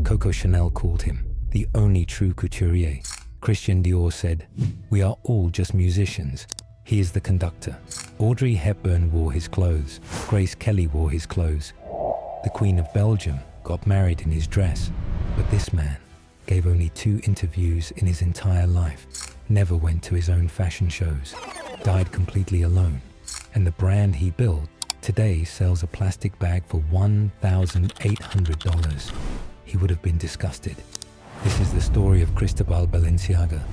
Coco Chanel called him the only true couturier. Christian Dior said, "We are all just musicians. He is the conductor." Audrey Hepburn wore his clothes. Grace Kelly wore his clothes. The Queen of Belgium got married in his dress. But this man gave only 2 interviews in his entire life, never went to his own fashion shows, died completely alone. And the brand he built today sells a plastic bag for $1,800. He would have been disgusted. This is the story of Cristóbal Balenciaga,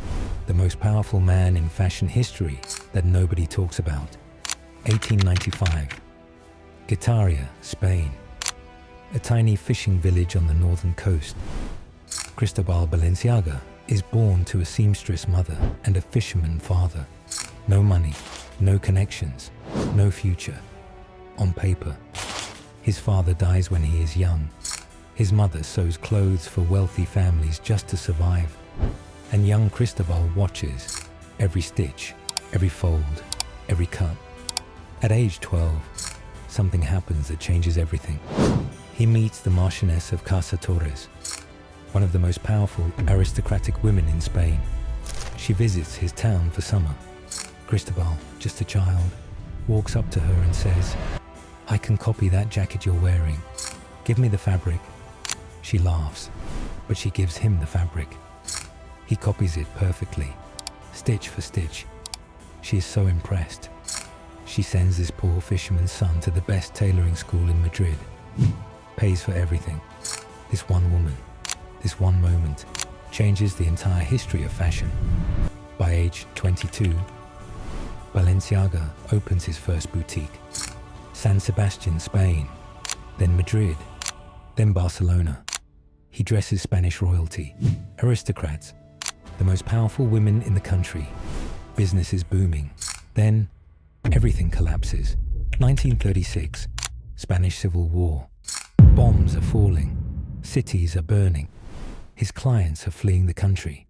the most powerful man in fashion history that nobody talks about. 1895, Getaria, Spain, a tiny fishing village on the northern coast. Cristóbal Balenciaga is born to a seamstress mother and a fisherman father. No money, no connections, no future. On paper. His father dies when he is young. His mother sews clothes for wealthy families just to survive. And young Cristóbal watches every stitch, every fold, every cut. At age 12, something happens that changes everything. He meets the Marchioness of Casa Torres, one of the most powerful aristocratic women in Spain. She visits his town for summer. Cristóbal, just a child, walks up to her and says, "I can copy that jacket you're wearing. Give me the fabric." She laughs, but she gives him the fabric. He copies it perfectly, stitch for stitch. She is so impressed. She sends this poor fisherman's son to the best tailoring school in Madrid, pays for everything. This one woman, this one moment, changes the entire history of fashion. By age 22, Balenciaga opens his first boutique. San Sebastian, Spain, then Madrid, then Barcelona. He dresses Spanish royalty, aristocrats, the most powerful women in the country. Business is booming. Then everything collapses. 1936, Spanish Civil War. Bombs are falling. Cities are burning. His clients are fleeing the country.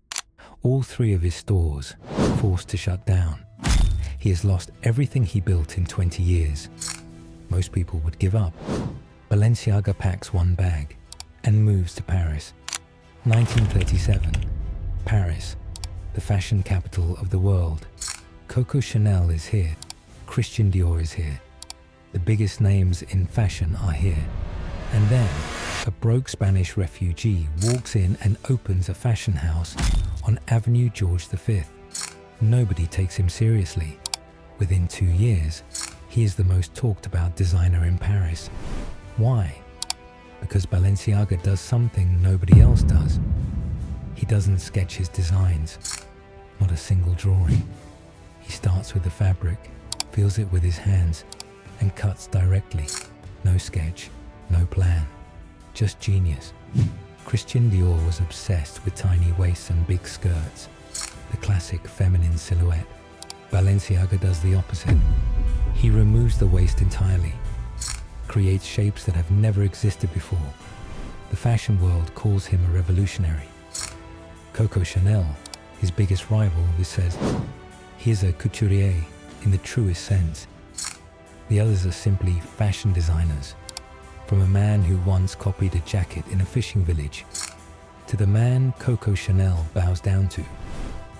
All 3 of his stores forced to shut down. He has lost everything he built in 20 years. Most people would give up. Balenciaga packs one bag and moves to Paris. 1937, Paris, the fashion capital of the world. Coco Chanel is here. Christian Dior is here. The biggest names in fashion are here. And then, a broke Spanish refugee walks in and opens a fashion house on Avenue George V. Nobody takes him seriously. Within 2 years, he is the most talked about designer in Paris. Why? Because Balenciaga does something nobody else does. He doesn't sketch his designs, not a single drawing. He starts with the fabric, feels it with his hands, and cuts directly. No sketch, no plan, just genius. Christian Dior was obsessed with tiny waists and big skirts, the classic feminine silhouette. Balenciaga does the opposite. He removes the waist entirely, creates shapes that have never existed before. The fashion world calls him a revolutionary. Coco Chanel, his biggest rival, says he is a couturier in the truest sense. The others are simply fashion designers. From a man who once copied a jacket in a fishing village, to the man Coco Chanel bows down to.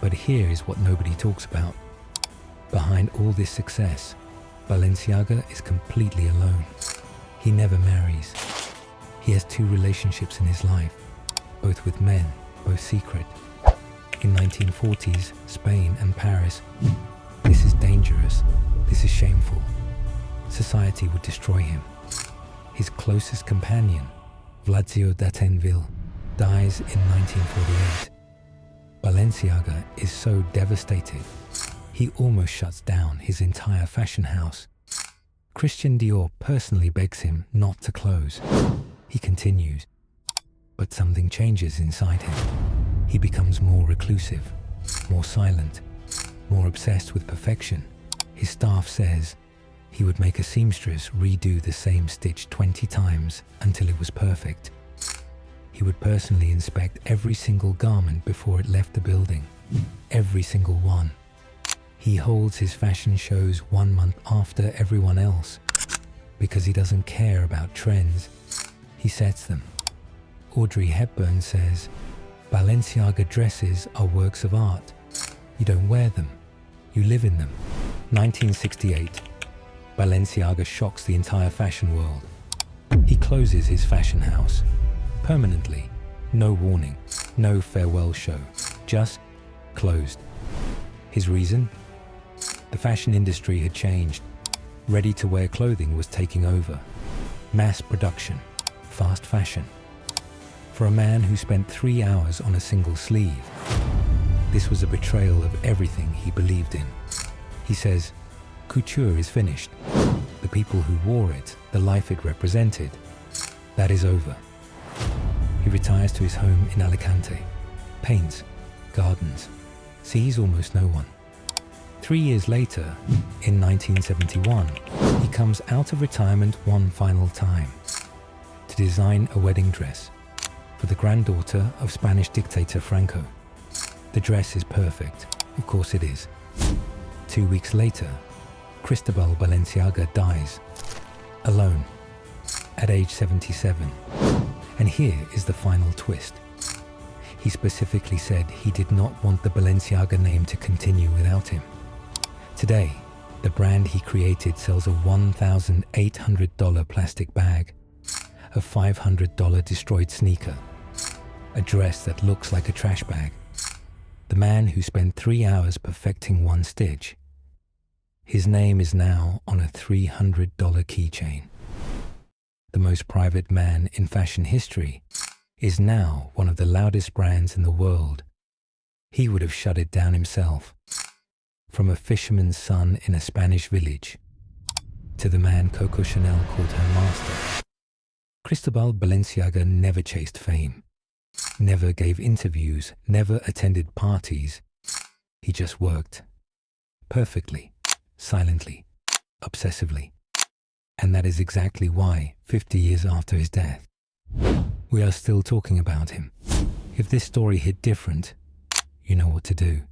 But here is what nobody talks about. Behind all this success, Balenciaga is completely alone. He never marries. He has 2 relationships in his life, both with men, both secret. In 1940s, Spain and Paris. This is dangerous. This is shameful. Society would destroy him. His closest companion, Vladzio d'Atenville, dies in 1948. Balenciaga is so devastated, he almost shuts down his entire fashion house. Christian Dior personally begs him not to close. He continues, but something changes inside him. He becomes more reclusive, more silent, more obsessed with perfection. His staff says he would make a seamstress redo the same stitch 20 times until it was perfect. He would personally inspect every single garment before it left the building, every single one. He holds his fashion shows 1 month after everyone else because he doesn't care about trends. He sets them. Audrey Hepburn says, "Balenciaga dresses are works of art. You don't wear them, you live in them." 1968. Balenciaga shocks the entire fashion world. He closes his fashion house permanently. No warning, no farewell show, just closed. His reason? The fashion industry had changed. Ready-to-wear clothing was taking over. Mass production, fast fashion. For a man who spent 3 hours on a single sleeve, this was a betrayal of everything he believed in. He says, couture is finished. The people who wore it, the life it represented, that is over. He retires to his home in Alicante, paints, gardens, sees almost no one. 3 years later, in 1971, he comes out of retirement one final time to design a wedding dress for the granddaughter of Spanish dictator Franco. The dress is perfect, of course it is. 2 weeks later, Cristóbal Balenciaga dies, alone, at age 77. And here is the final twist. He specifically said he did not want the Balenciaga name to continue without him. Today, the brand he created sells a $1,800 plastic bag, a $500 destroyed sneaker, a dress that looks like a trash bag. The man who spent 3 hours perfecting one stitch, his name is now on a $300 keychain. The most private man in fashion history is now one of the loudest brands in the world. He would have shut it down himself. From a fisherman's son in a Spanish village to the man Coco Chanel called her master, Cristóbal Balenciaga never chased fame, never gave interviews, never attended parties. He just worked. Perfectly, silently, obsessively. And that is exactly why, 50 years after his death, we are still talking about him. If this story hit different, you know what to do.